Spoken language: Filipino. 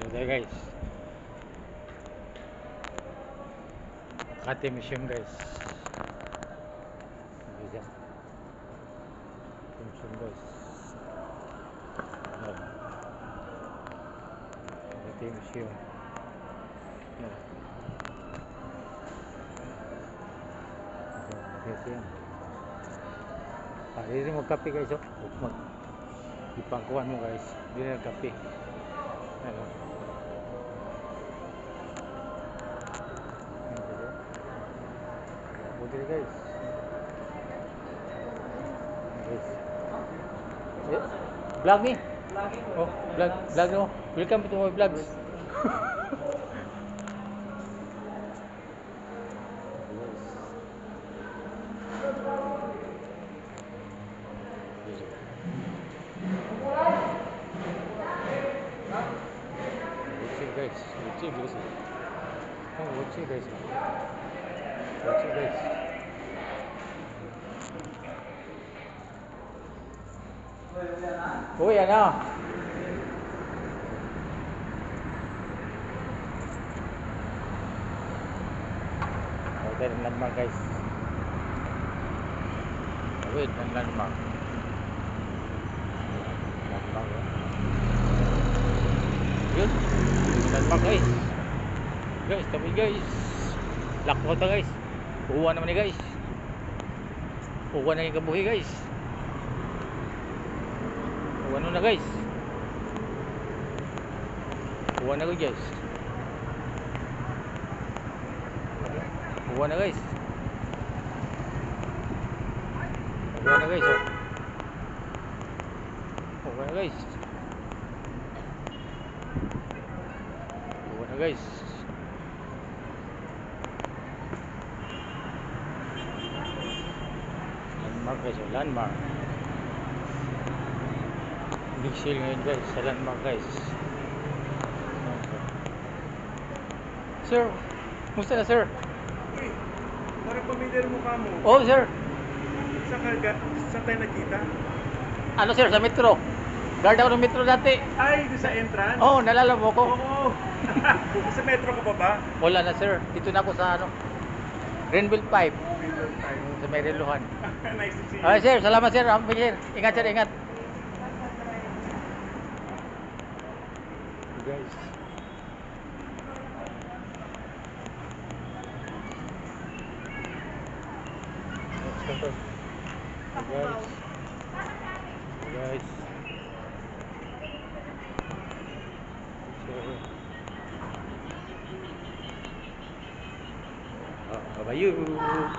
Ito guys. Makati Museum guys. Ayan. Museum guys. Ayan. Makati Museum. Ayan. Ayan. Pwede rin magkape guys. Ipangkuhan mo guys. Hindi na nagkape. Ayan. Buti guys. Guys. Vlog ni? Oh, vlog no. Welcome to my vlogs. Guys, watching guys. Oh, watching guys. Watching guys. Oh, yan na. Hotel and landmark guys. Wait, and landmark. Landmark. Yun. Landmark guys. Guys, tabi guys. Lock mo guys. Uwan naman ni guys. Uwan na yung kabuhi guys. Uwan na guys. Uwan na guys. Uwan na guys. Uwan na guys. Uwan na guys. Uwan na guys. Landmark guys. Landmark. Big sale ngayon guys sa landmark guys. Sir, musta na sir? Uy, parang pamilyar mukha mo. Oh sir. Saan tayo nakita? Ano sir, sa metro? Guard ako ng metro dati. Ay, doon sa entrance? Oh, nalala mo ko. Oo. Sa metro ka pa ba? Wala na sir. Dito na ako sa ano, Greenville 5 Windows time. sa Mariluhan. Nice to see you. Ay sir, salamat sir. Sir. Ingat sir, ingat. Guys. Let's go. Guys. Guys. So, bye-bye you.